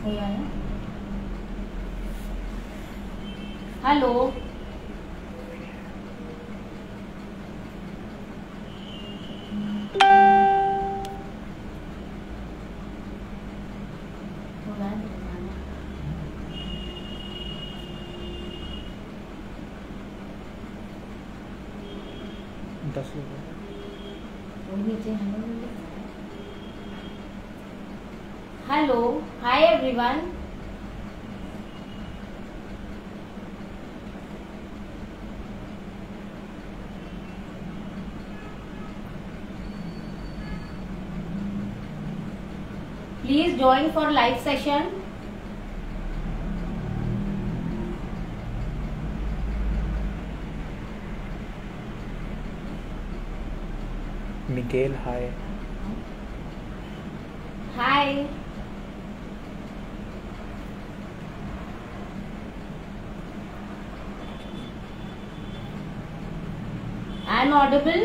कोई आया? Hello, hello, hi everyone. Please join for live session. Miguel, hi. Hi. I'm audible.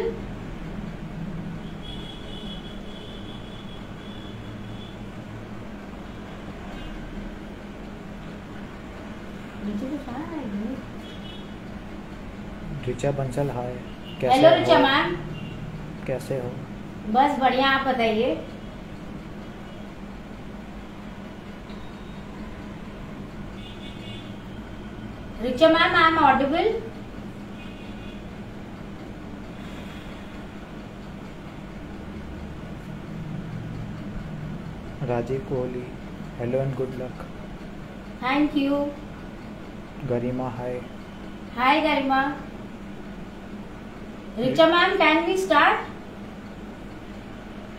Richa Bansal, hi. Hello Richa ma'am. कैसे हो? बस बढ़िया, आप बताइए. Richa ma'am, I am audible. Rajeev Kohli, hello and good luck. Thank you. Garima, hi. Hi Garima. Richa ma'am, can we start?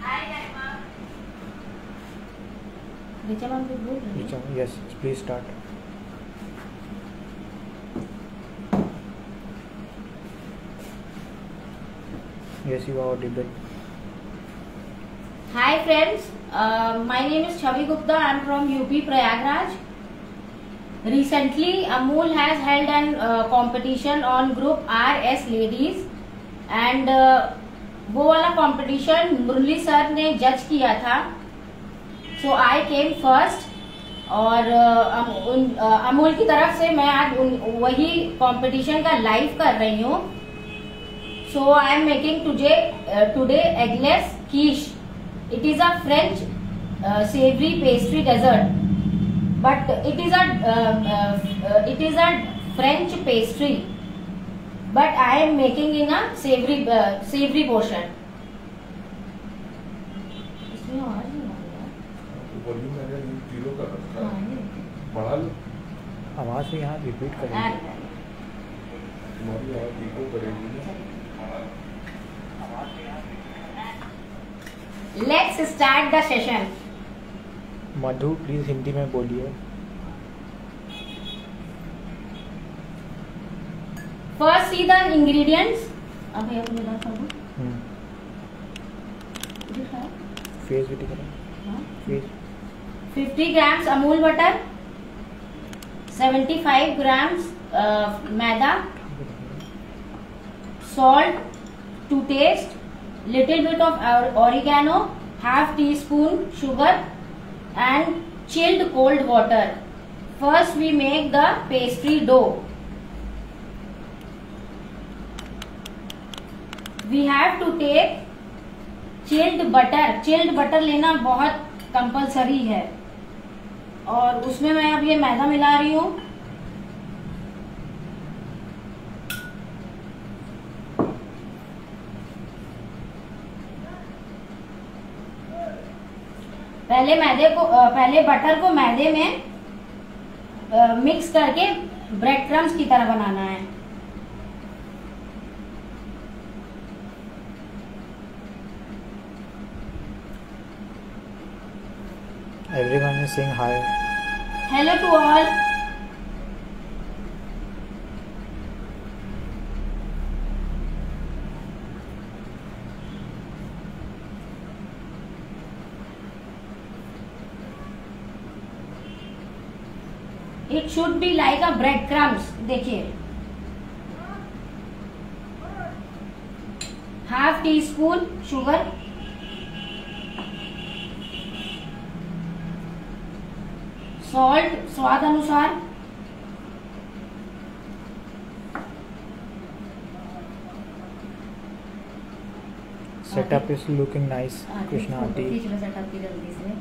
Hi Garima. Richa ma'am कुछ बोल रही है? Richa, yes please start. Yes you are audible. Hi friends, my name is Chavi Gupta. I am from UP Prayagraj. Recently, Amul has held an competition on Group RS Ladies, and वो वाला competition मुरली sir ने जज किया था. So I came first. और अमूल की तरफ से मैं आज वही competition का live कर रही हूँ. So I am making today eggless quiche. It is a French savory pastry dessert, but it is a French pastry, but I am making in a savory portion. इसमें आवाज नहीं आ रही है. वॉल्यूम मैंने जीरो कर रखा है. बढ़ा लो. आवाज भी यहाँ रिपीट करेंगे. तुम्हारी आवाज इको करेगी ना. Let's start the session. Madhu, please Hindi में बोलिए. First see the ingredients. अभी अपने बात करो. फेस भी करें. Face. 50 grams Amul butter, 75 grams maida, salt to taste, little bit of oregano, half teaspoon sugar, and chilled cold water. First we make the pastry dough. We have to take chilled butter. Chilled butter लेना बहुत compulsory है. और उसमें मैं अब ये मैदा मिला रही हूँ. पहले बटर को मैदे में मिक्स करके ब्रेड क्रम्स की तरह बनाना है. Everyone is saying hi. Hello to all. It should be like a bread crumbs. देखिए, half tea spoon sugar, 1 tea spoon. Salt स्वाद अनुसार। Setup is looking nice Krishna aunty. Setup की जल्दी से।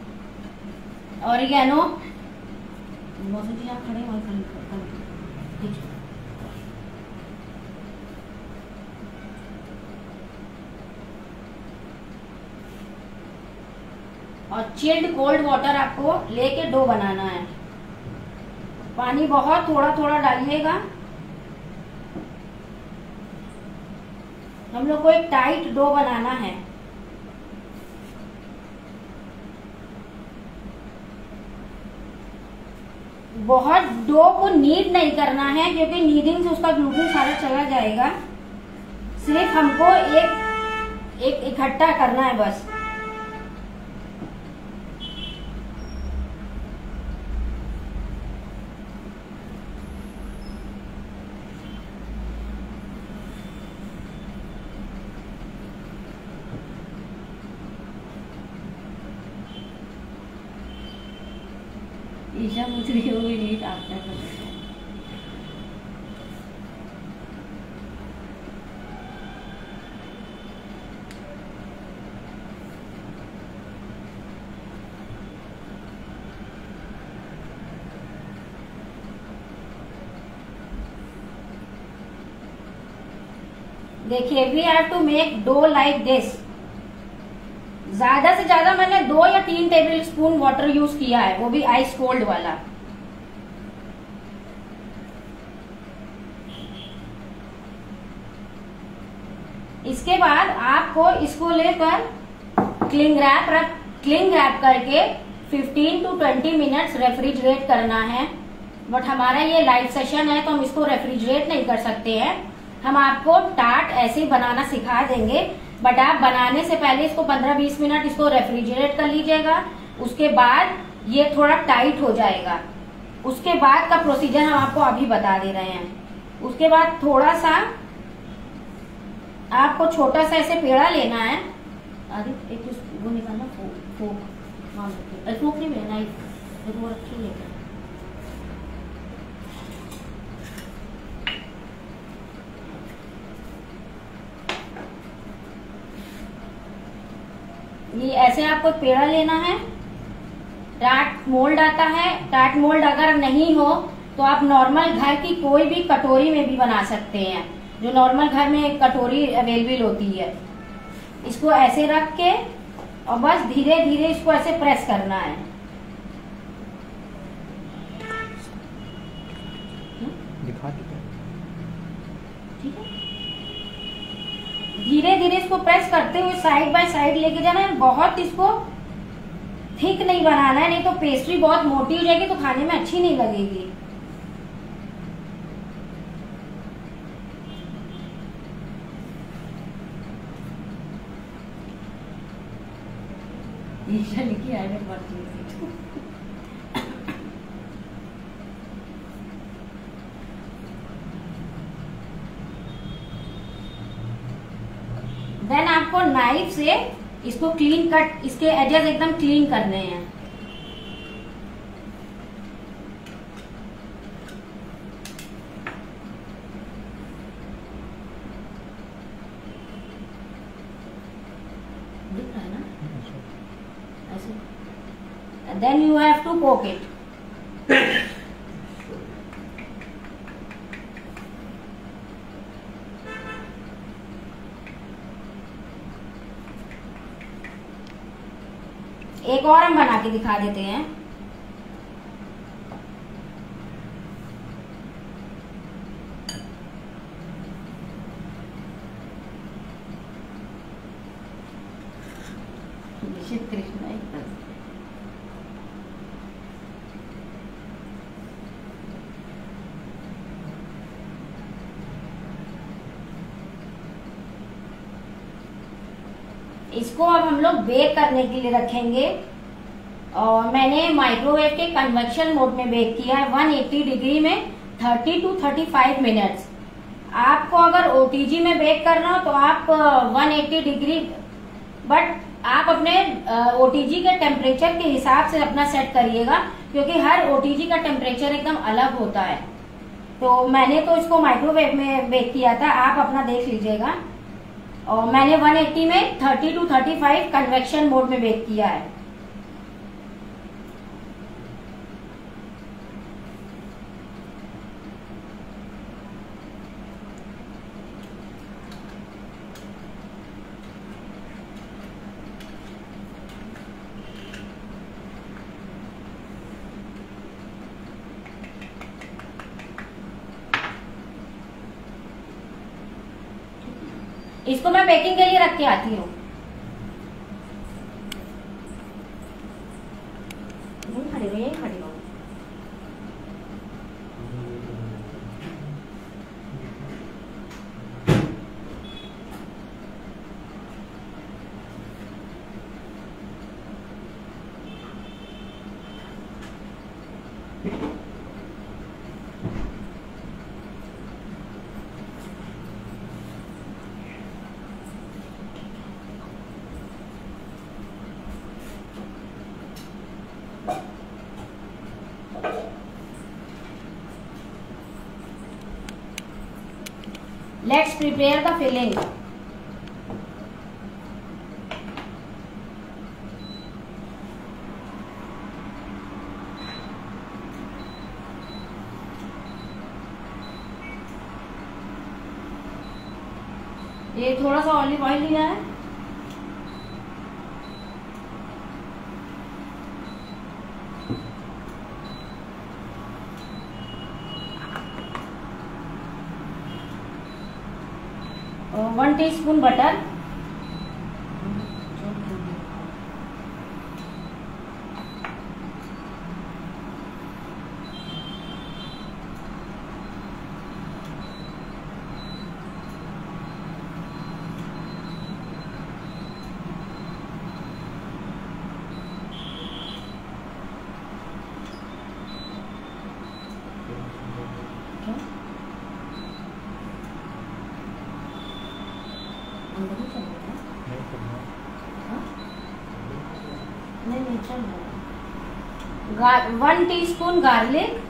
ऑरिगेनो, मौसम जी आप खड़े और ठीक है। और चिल्ड कोल्ड वाटर आपको लेके डो बनाना है। पानी बहुत थोड़ा थोड़ा डालिएगा। हम लोग को एक टाइट डो बनाना है। बहुत डो को नीड नहीं करना है, क्योंकि नीडिंग से उसका ग्लूटेन सारा चला जाएगा। सिर्फ हमको एक इकट्ठा करना है बस। ईशा पूछ रही हो नीट आफ्टर। देखिए, we have to make dough like this. ज्यादा से ज्यादा मैंने 2 या 3 टेबल स्पून वाटर यूज किया है, वो भी आइस कोल्ड वाला। इसके बाद आपको इसको लेकर क्लिंग रैप करके 15 to 20 मिनट्स रेफ्रिजरेट करना है। बट हमारा ये लाइव सेशन है तो हम इसको रेफ्रिजरेट नहीं कर सकते हैं। हम आपको टार्ट ऐसे ही बनाना सिखा देंगे, बट आप बनाने से पहले इसको 15-20 मिनट इसको रेफ्रिजरेट कर लीजिएगा। उसके बाद ये थोड़ा टाइट हो जाएगा। उसके बाद का प्रोसीजर हम आपको अभी बता दे रहे हैं। उसके बाद थोड़ा सा आपको छोटा सा ऐसे पेड़ा लेना है। अरे एक वो निकालना, फोक नहीं लेना, वो रखी लेकर। ये ऐसे आपको पेड़ा लेना है। टार्ट मोल्ड आता है। टार्ट मोल्ड अगर नहीं हो तो आप नॉर्मल घर की कोई भी कटोरी में भी बना सकते हैं, जो नॉर्मल घर में एक कटोरी अवेलेबल होती है। इसको ऐसे रख के और बस धीरे धीरे इसको ऐसे प्रेस करना है। दिखा दीजिए। ठीक है, धीरे धीरे इसको प्रेस करते हुए साइड बाय साइड लेके जाना है। बहुत इसको थिक नहीं बनाना है, नहीं तो पेस्ट्री बहुत मोटी हो जाएगी तो खाने में अच्छी नहीं लगेगी। ईशा लिखी I don't want to use it. Then आपको नाइफ से इसको क्लीन कट, इसके एजेस एकदम क्लीन करने हैं। दिख रहा है ना ऐसे। Then you have to poke it. एक और हम बना के दिखा देते हैं। कृष्ण इसको अब हम लोग बेक करने के लिए रखेंगे। और मैंने माइक्रोवेव के कन्वेक्शन मोड में बेक किया है 180 डिग्री में 30 to 35 मिनट्स। आपको अगर ओटीजी में बेक करना हो तो आप 180 डिग्री, बट आप अपने ओटीजी के टेम्परेचर के हिसाब से अपना सेट करिएगा, क्योंकि हर ओटीजी का टेम्परेचर एकदम अलग होता है। तो मैंने तो इसको माइक्रोवेव में बेक किया था, आप अपना देख लीजिएगा। और मैंने 180 में 30 to 35 कन्वेक्शन मोड में बेक किया है। इसको मैं बेकिंग के लिए रख के आती हूँ। खड़ी रहो, यही खड़ी रहो। Let's prepare the filling. ये थोड़ा सा ऑलिव ऑयल लिया है। और 1 टीस्पून बटर, नहीं चल रहा। 1 टीस्पून गार्लिक,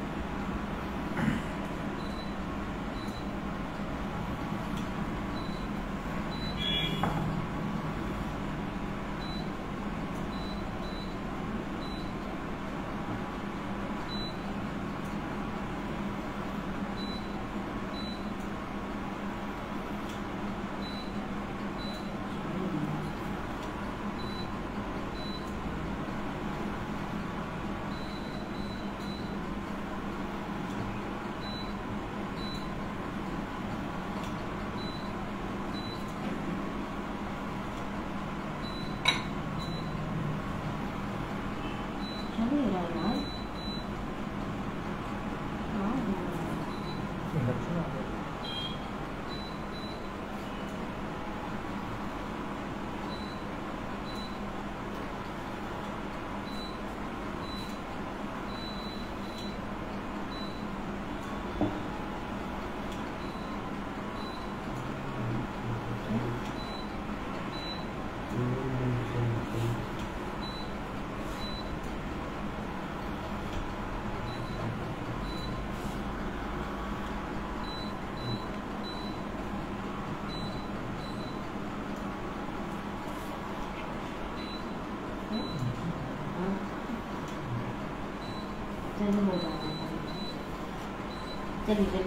चलिए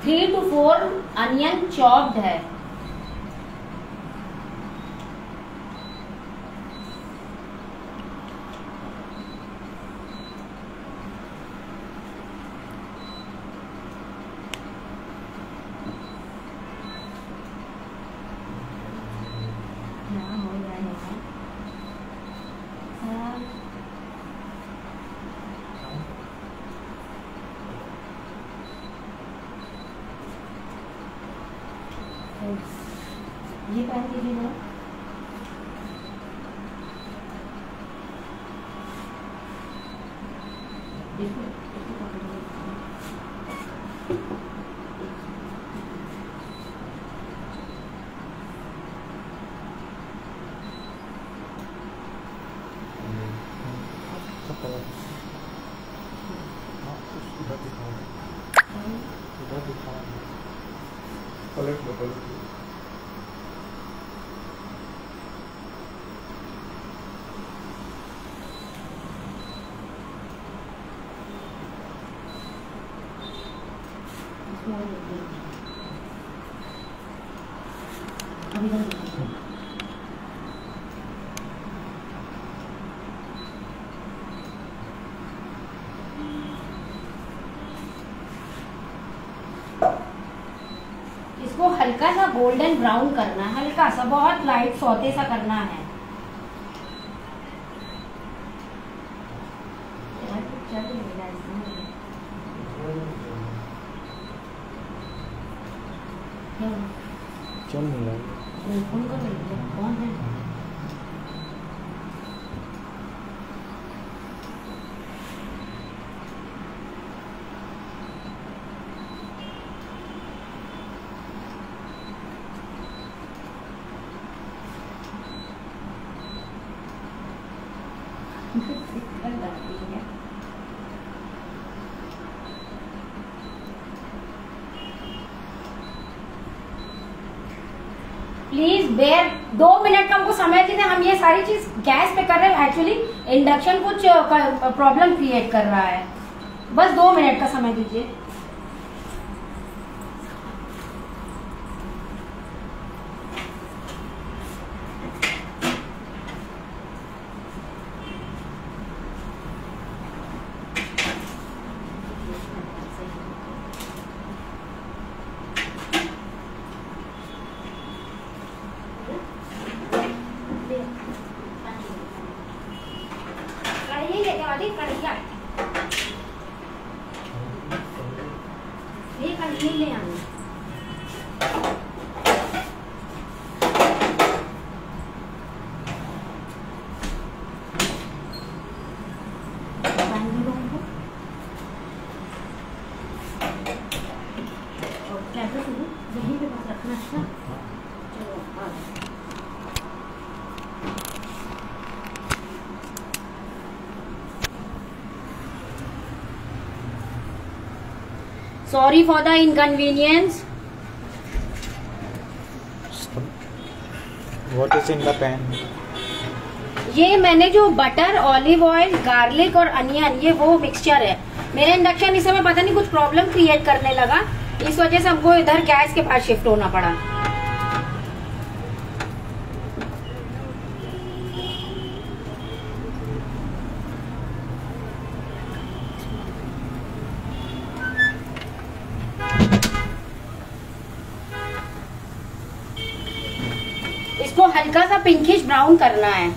3 to 4 अनियन चॉप्ड है। ये पैन कीजिए ना। इसको हल्का सा गोल्डन ब्राउन करना है, हल्का सा, बहुत लाइट सौते सा करना है। चल नहीं रहा। कौन है? प्लीज बेयर, 2 मिनट का हमको समय दीजिए। हम ये सारी चीज गैस पे कर रहे हैं, एक्चुअली इंडक्शन कुछ प्रॉब्लम क्रिएट कर रहा है। बस 2 मिनट का समय दीजिए। कढ़ाई लेके वाली कढ़ाई ये कढ़ाई ले आनी। यहीं पे बस रखना। अच्छा चलो आ Sorry for the inconvenience. What is in the pan? ये मैंने जो बटर, ऑलिव ऑयल, गार्लिक और अनियन, ये वो मिक्सचर है। मेरा इंडक्शन इस समय पता नहीं कुछ प्रॉब्लम क्रिएट करने लगा, इस वजह से हमको इधर गैस के पास शिफ्ट होना पड़ा। इसको हल्का सा पिंकिश ब्राउन करना है।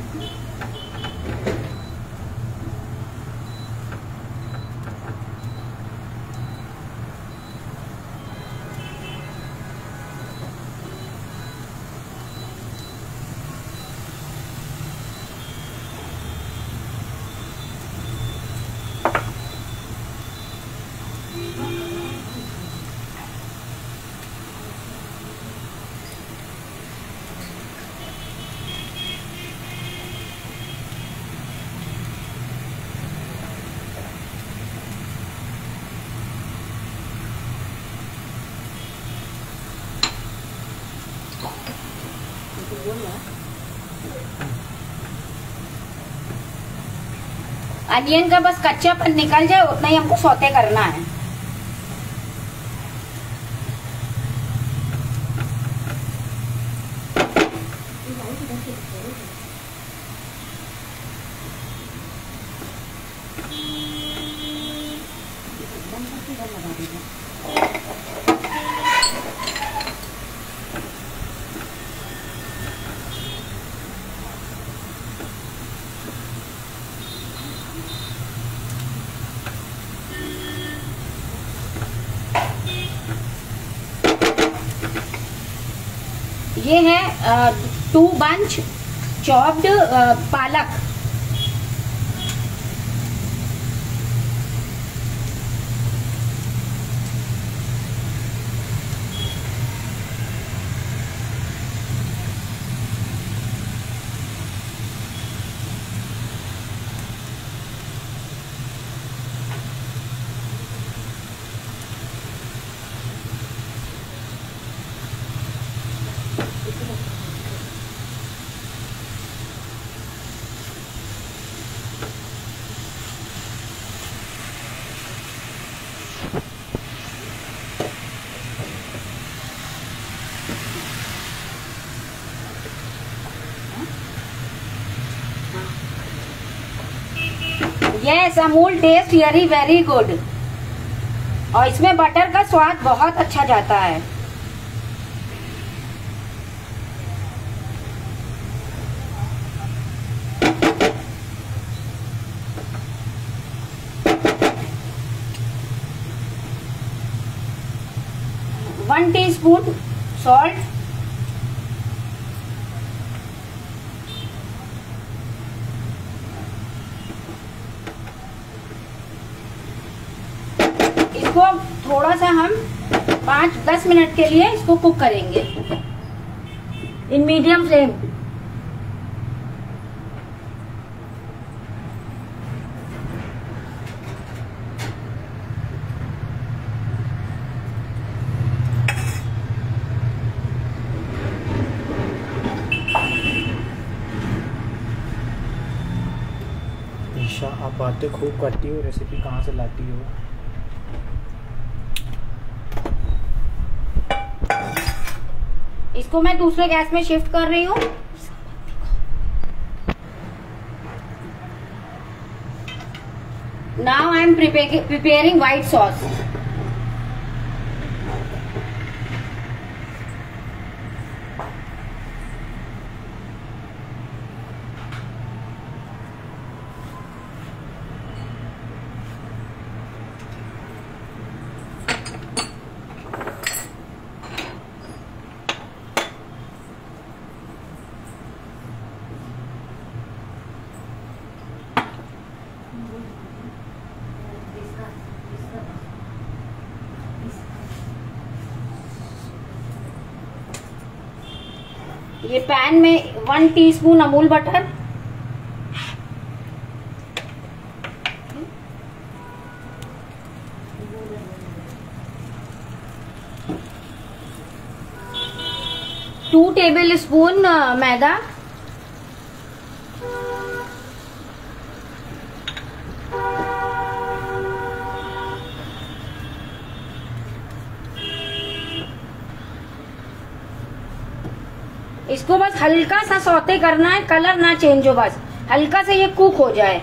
अनियन का बस कच्चापन निकल जाए उतना ही हमको सौते करना है। ये है 2 बंच चॉप्ड पालक। Yes, Amul taste very very good. और इसमें बटर का स्वाद बहुत अच्छा जाता है। वन टीस्पून सॉल्ट, इसको थोड़ा सा हम 5-10 मिनट के लिए इसको कुक करेंगे इन मीडियम फ्लेम। ईशा, आप बातें खूब करती हो, रेसिपी कहाँ से लाती हो? इसको मैं दूसरे गैस में शिफ्ट कर रही हूँ। Now I am preparing white sauce. ये पैन में 1 teaspoon Amul butter, two tablespoon maida, इसको बस हल्का सा सौते करना है, कलर ना चेंज हो, बस हल्का से ये कुक हो जाए।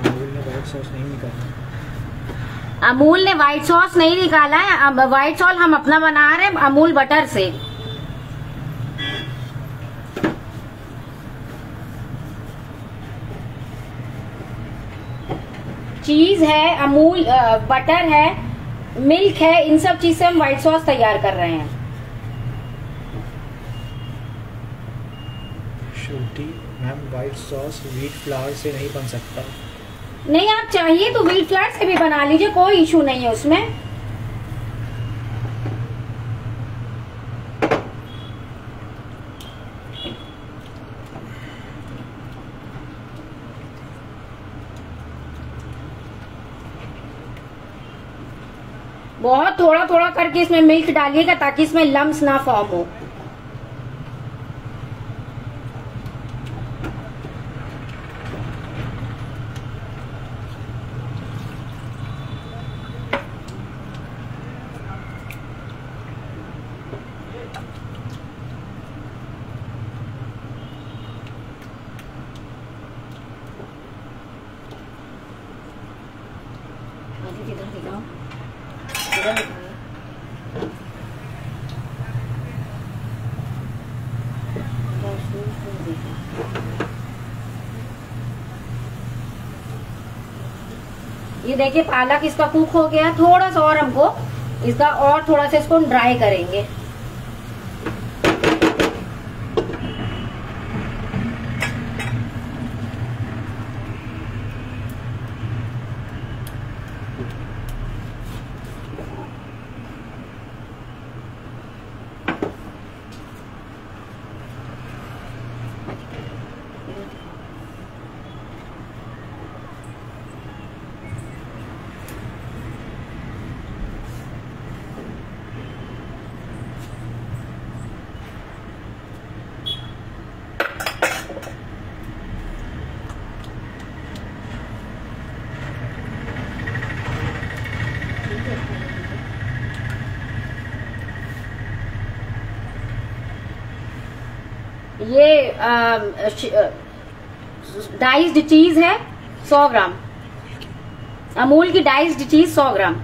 अमूल ने व्हाइट सॉस नहीं निकाला। अमूल ने व्हाइट सॉस नहीं निकाला है। अब व्हाइट सॉस हम अपना बना रहे हैं अमूल बटर से। चीज है, अमूल बटर है, मिल्क है, इन सब चीज से हम व्हाइट सॉस तैयार कर रहे हैं। Shruti ma'am, white sauce wheat flour से नहीं बन सकता। नहीं, आप चाहिए तो व्हीट फ्लावर से भी बना लीजिए, कोई इशू नहीं है उसमें। बहुत थोड़ा थोड़ा करके इसमें मिल्क डालिएगा ताकि इसमें लम्स ना फॉर्म हो। ये देखिए पालक इसका कुक हो गया। थोड़ा सा और हमको इसका और थोड़ा सा इसको ड्राई करेंगे। ये डाइस्ड चीज है 100 ग्राम, अमूल की diced cheese 100 gram.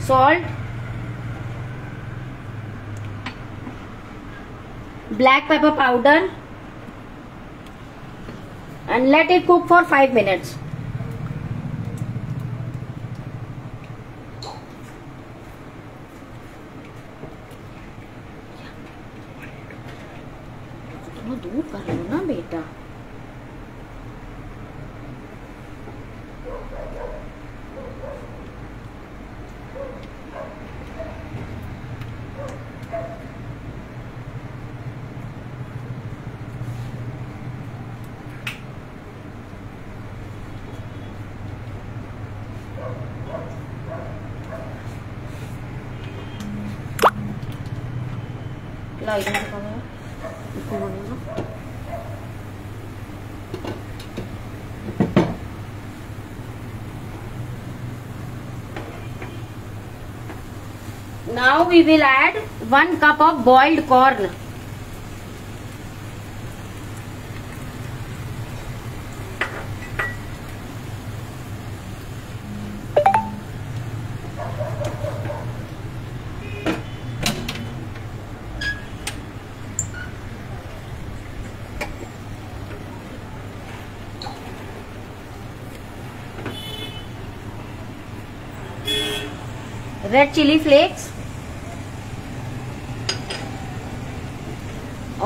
Salt, black pepper powder and let it cook for 5 minutes. थोड़ा दूर कर लो ना बेटा। Now we will add 1 cup of boiled corn. Red chili flakes,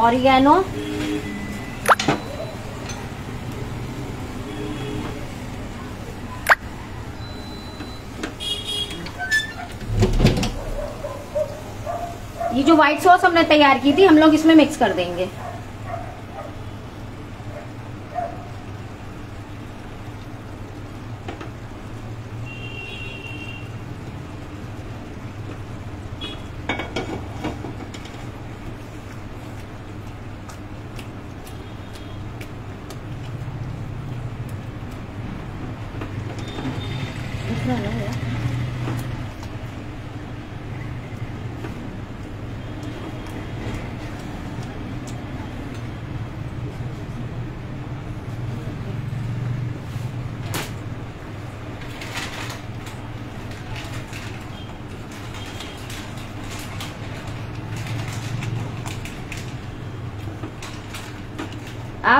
oregano, ये जो व्हाइट सॉस हमने तैयार की थी हम लोग इसमें मिक्स कर देंगे।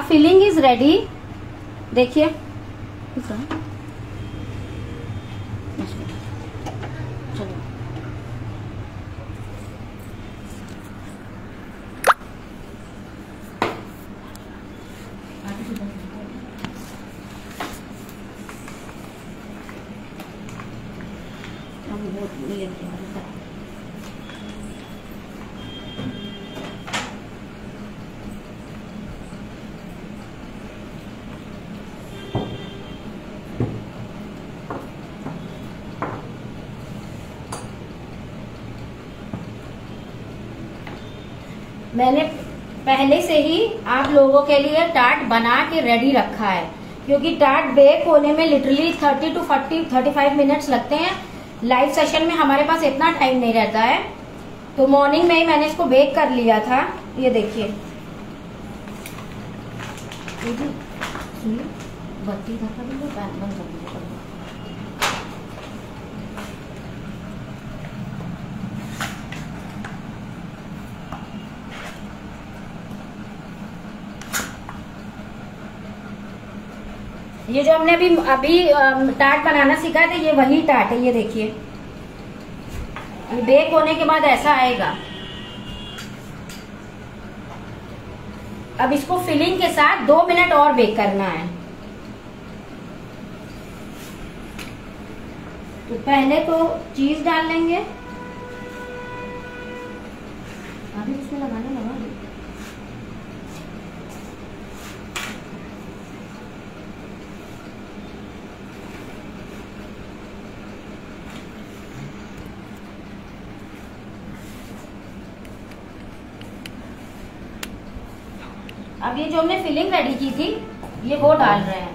Filling is ready. देखिए चलो मैंने पहले से ही आप लोगों के लिए टार्ट बना के रेडी रखा है, क्योंकि टार्ट बेक होने में लिटरली 30 to 35 मिनट्स लगते हैं। लाइव सेशन में हमारे पास इतना टाइम नहीं रहता है, तो मॉर्निंग में ही मैंने इसको बेक कर लिया था। ये देखिए बत्ती बंद कर दीजिए। ये जो हमने अभी टार्ट बनाना सीखा है, ये वही टार्ट है। ये देखिए ये बेक होने के बाद ऐसा आएगा। अब इसको फिलिंग के साथ 2 मिनट और बेक करना है। तो पहले तो चीज डाल लेंगे, अभी इसमें लगाने लगा। अब ये जो हमने फिलिंग रेडी की थी ये वो डाल रहे हैं।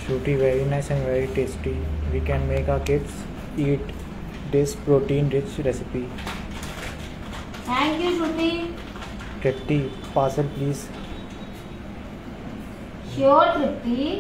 Shruti, very nice and very tasty. We can make our kids eat this protein-rich recipe. Thank you, Shruti. Tripti, parcel please. Sure, Tripti.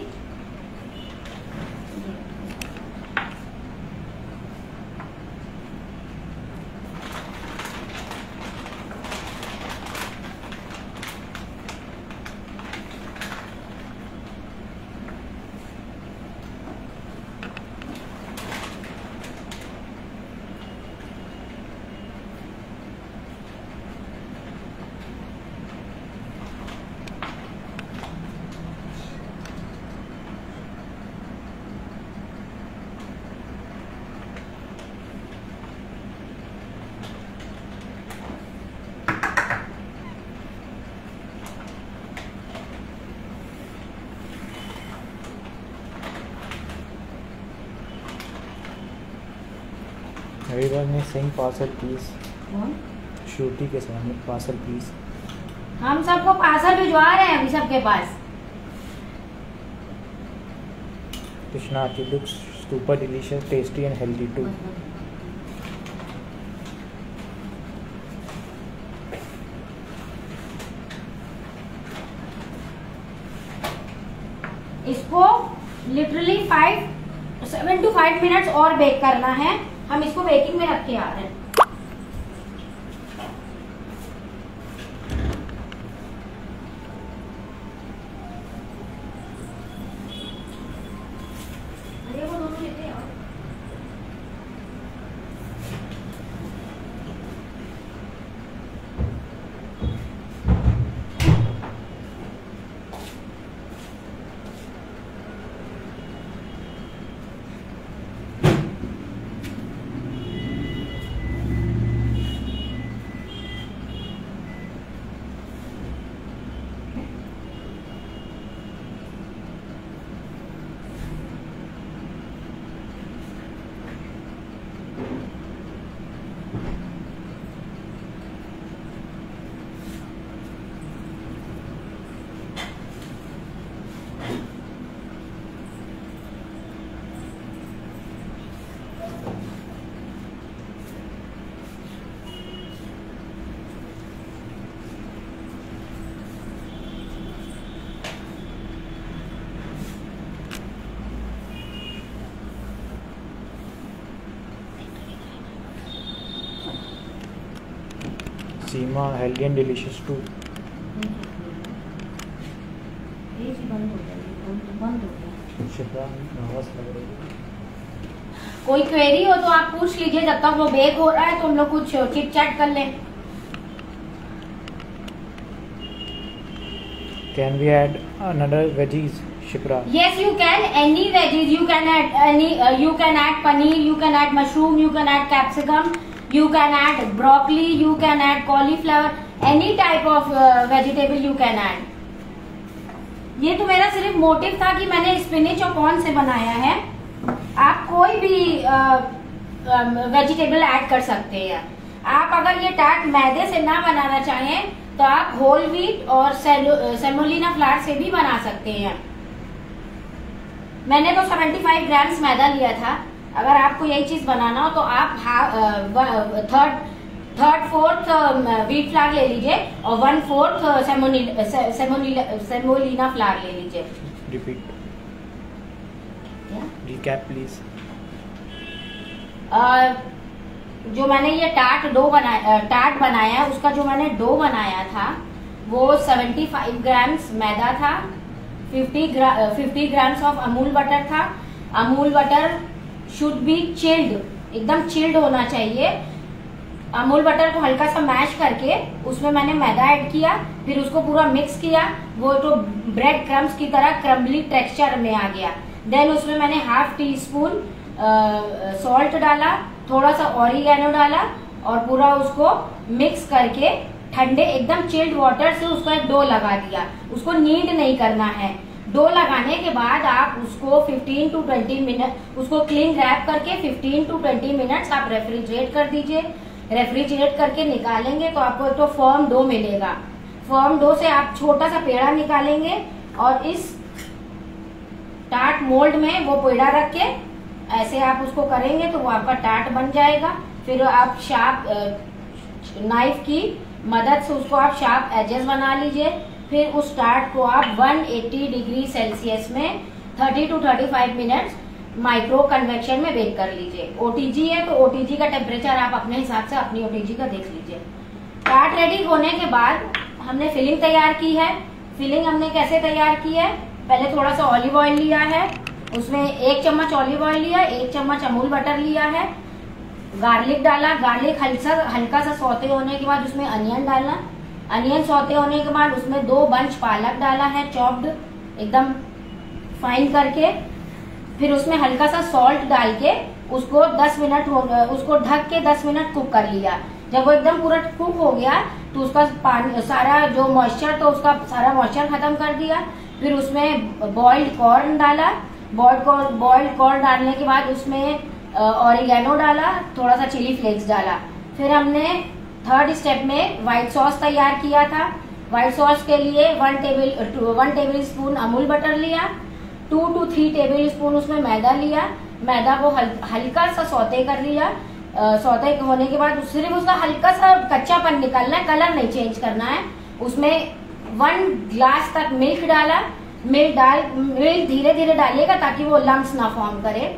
Everyone is saying parcel please. कौन? Shruti के सामने parcel please. हम सबको parcel भिजवा रहे हैं अभी सबके पास। Krishna, it looks super delicious, tasty and healthy too. इसको लिटरली 7 to 5 मिनट्स और बेक करना है। हम इसको बेकिंग में रख के आ रहे हैं। अरे वो दोनों लेते हैं। Seema, healthy and delicious too. बंद हो गया। शिप्रा नर्वस लग रही है। कोई क्वेरी हो तो आप पूछ लीजिए, जब तक वो बेक हो रहा है तो हम लोग कुछ चिट चैट कर लें। Can we add another veggies, Shipra? Yes, you can. Any veggies you can add. You can add paneer. You can add mushroom. You can add capsicum. You can add broccoli. You can add cauliflower. Any type of vegetable you can add. ये तो मेरा सिर्फ motive था कि मैंने spinach और corn से बनाया है। आप कोई भी वेजिटेबल ऐड कर सकते हैं। आप अगर ये टार्ट मैदे से ना बनाना चाहें तो आप होल व्हीट और सेमोलिना फ्लावर से भी बना सकते हैं। मैंने तो 75 ग्राम्स मैदा लिया था। अगर आपको यही चीज बनाना हो तो आप थर्ड फोर्थ व्हीट फ्लावर ले लीजिए और 1/4 सेमोलिना फ्लावर ले लीजिए। Repeat. Recap please. जो मैंने ये टाट बनाया है, उसका जो मैंने डो बनाया था वो 75 ग्राम्स मैदा था, 50 ग्राम्स ऑफ अमूल बटर था। Amul butter should be chilled, एकदम चिल्ड होना चाहिए। अमूल बटर को हल्का सा मैश करके उसमें मैंने मैदा ऐड किया, फिर उसको पूरा मिक्स किया, वो तो ब्रेड क्रम्स की तरह क्रम्बली टेक्सचर में आ गया। देन उसमें मैंने ½ टीस्पून सॉल्ट डाला, थोड़ा सा ऑरिगेनो डाला और पूरा उसको मिक्स करके ठंडे एकदम चिल्ड वाटर से उसको एक डो लगा दिया। उसको नीड नहीं करना है। डो लगाने के बाद आप उसको 15 to 20 मिनट उसको क्लीन रैप करके 15 to 20 मिनट्स आप रेफ्रिजरेट कर दीजिए। रेफ्रिजरेट करके निकालेंगे तो आपको एक तो फर्म डो मिलेगा। फर्म डो से आप छोटा सा पेड़ा निकालेंगे और इस टाट मोल्ड में वो पेड़ा रख के ऐसे आप उसको करेंगे तो वो आपका टाट बन जाएगा। फिर आप शार्प नाइफ की मदद से उसको आप शार्प एजेस बना लीजिए। फिर उस टाट को आप 180 डिग्री सेल्सियस में 30 to 35 मिनट्स माइक्रो कन्वेक्शन में बेक कर लीजिए। ओटीजी है तो ओटीजी का टेम्परेचर आप अपने हिसाब से अपनी ओटीजी का देख लीजिए। टाट रेडी होने के बाद हमने फिलिंग तैयार की है। फिलिंग हमने कैसे तैयार की है, पहले थोड़ा सा ऑलिव ऑयल लिया है, उसमें 1 चम्मच ऑलिव ऑयल लिया, 1 चम्मच अमूल बटर लिया है, गार्लिक डाला। गार्लिक हल्का सा सौते होने के बाद उसमें अनियन डालना। अनियन सौते होने के बाद उसमें 2 बंच पालक डाला है, चॉप्ड एकदम फाइन करके। फिर उसमें हल्का सा सॉल्ट डाल के उसको 10 मिनट उसको ढक के 10 मिनट कुक कर लिया। जब वो एकदम पूरा कुक हो गया तो उसका पानी सारा जो मॉइस्चर तो उसका सारा मॉइस्चर खत्म कर दिया। फिर उसमें बॉइल्ड कॉर्न डाला। बॉइल्ड कॉर्न डालने के बाद उसमें ऑरिगेनो डाला, थोड़ा सा चिली फ्लेक्स डाला। फिर हमने थर्ड स्टेप में व्हाइट सॉस तैयार किया था। व्हाइट सॉस के लिए 1 टेबल स्पून अमूल बटर लिया, 2 to 3 टेबल स्पून उसमें मैदा लिया। मैदा को हल्का सा सौते कर लिया। सौते होने के बाद सिर्फ उसका हल्का सा कच्चापन निकालना है, कलर नहीं चेंज करना है। उसमें 1 ग्लास तक मिल्क डाला। मिल्क धीरे धीरे डालिएगा ताकि वो लम्स ना फॉर्म करे।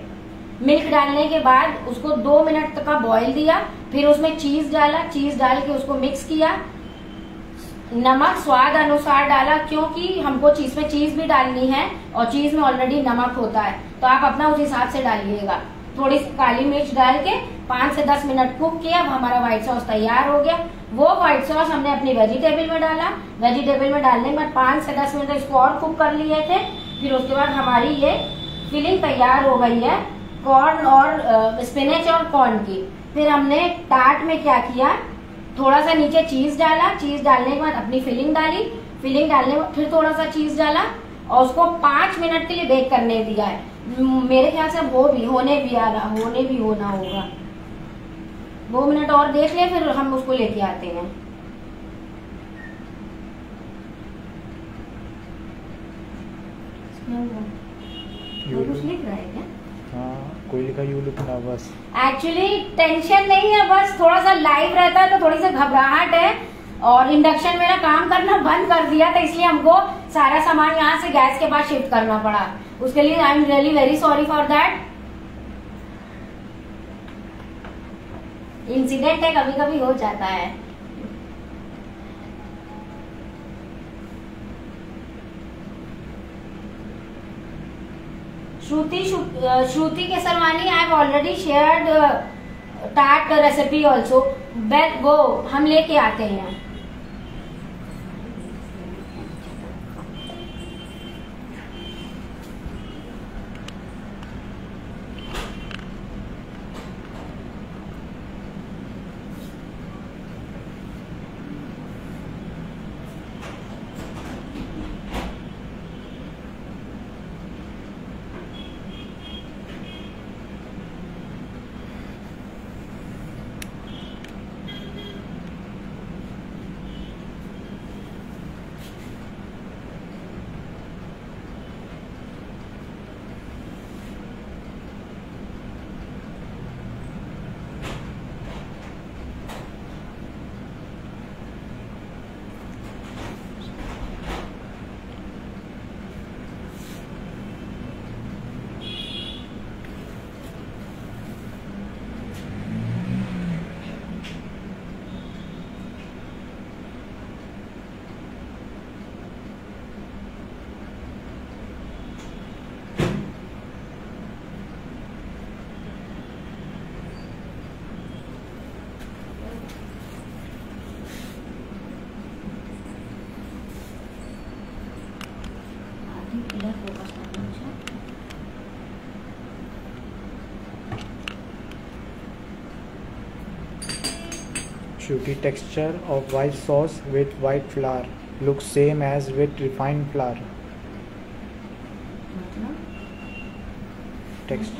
मिल्क डालने के बाद उसको 2 मिनट तक का बॉईल दिया। फिर उसमें चीज डाला, चीज डाल के उसको मिक्स किया। नमक स्वाद अनुसार डाला, क्योंकि हमको चीज में चीज भी डालनी है और चीज में ऑलरेडी नमक होता है, तो आप अपना उस हिसाब से डालिएगा। थोड़ी सी काली मिर्च डाल के 5 से 10 मिनट कुक किया। अब हमारा व्हाइट सॉस तैयार हो गया। वो व्हाइट सॉस हमने अपनी वेजिटेबल में डाला। वेजिटेबल में डालने में 5 से 10 मिनट इसको और कुक कर लिए थे। फिर उसके बाद हमारी ये फिलिंग तैयार हो गई है कॉर्न और स्पिनच और कॉर्न की। फिर हमने टाट में क्या किया, थोड़ा सा नीचे चीज डाला। चीज डालने के बाद अपनी फिलिंग डाली। फिलिंग डालने के बाद फिर थोड़ा सा चीज डाला और उसको 5 मिनट के लिए बेक करने दिया है। मेरे ख्याल से होने भी होना होगा। 2 मिनट और देख ले, फिर हम उसको लेके आते हैं। कुछ लिख रहा है क्या? हाँ, कोई लिखा you look nervous. Actually tension नहीं है, बस थोड़ा सा लाइव रहता है तो थोड़ी सी घबराहट है। और इंडक्शन मेरा काम करना बंद कर दिया था, इसलिए हमको सारा सामान यहाँ से गैस के पास शिफ्ट करना पड़ा। उसके लिए I am really very sorry for that. Incident है, कभी कभी हो जाता है। Shruti Kesarwani, I have already shared that recipe also. वो हम लेके आते हैं। Shooty texture of white sauce with white flour. Looks same as with refined flour. Text.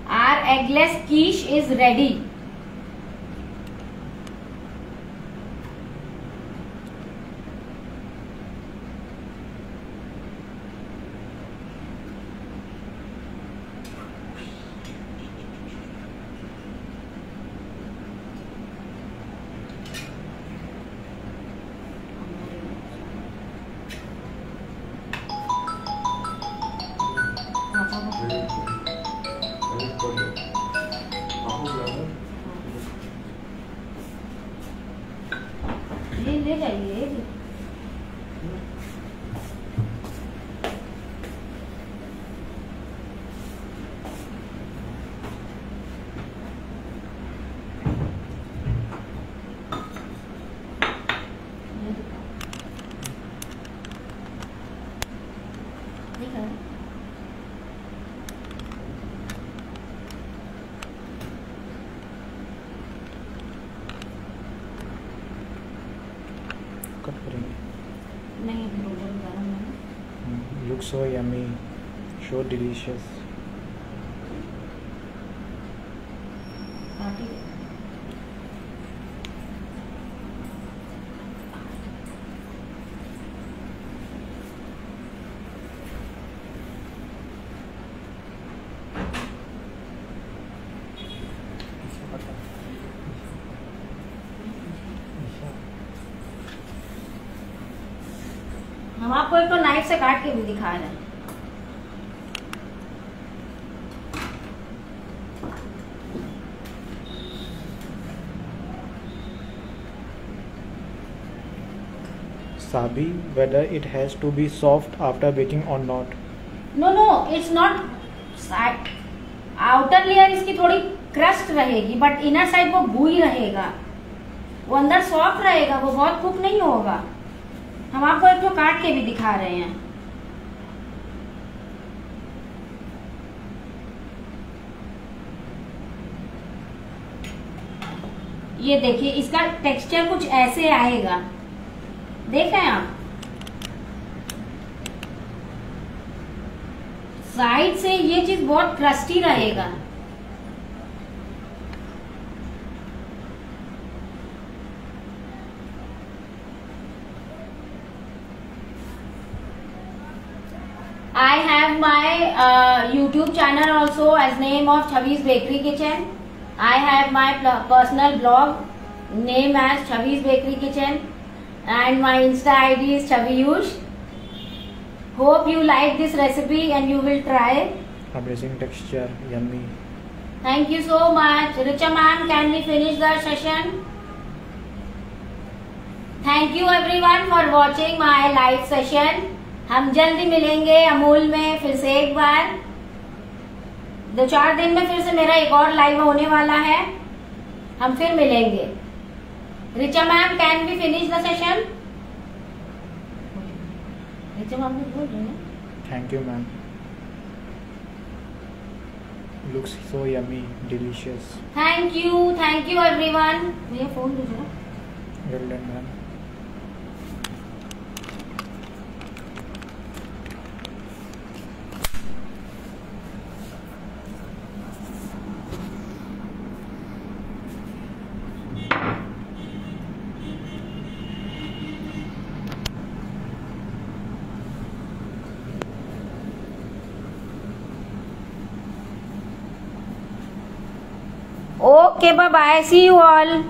Our eggless quiche is ready. ले जाइए। कट करेंगे। नहीं गरम है। Looks so yummy, so delicious. हम आपको एक तो नाइफ से काट के भी दिखा रहे हैं। Sabi, whether it has to be soft after baking or not. No, it's not. Outer layer इसकी थोड़ी क्रस्ट रहेगी, बट इनर साइड वो गूई रहेगा, वो अंदर सॉफ्ट रहेगा, वो बहुत कुक नहीं होगा। हम आपको एक तो काट के भी दिखा रहे हैं। ये देखिए, इसका टेक्सचर कुछ ऐसे आएगा, देखें आप। साइड से ये चीज बहुत क्रस्टी रहेगा। I have my YouTube channel also as name of Chavi's Bakery Kitchen. I have my personal blog name as Chavi's Bakery Kitchen, and my Insta ID is Chaviyush. Hope you like this recipe and you will try. Amazing texture, yummy. Thank you so much. Richa ma'am, can we finish the session? Thank you everyone for watching my live session. हम जल्दी मिलेंगे अमूल में फिर से एक बार। 2-4 दिन में फिर से मेरा एक और लाइव होने वाला है, हम फिर मिलेंगे। Richa ma'am, can we finish the session? Richa ma'am बोल रहे हैं। Thank you, ma'am. Looks so yummy, delicious. Thank you everyone. भैया फोन दीजिए। Well done, ma'am. Okay, bye bye. See you all.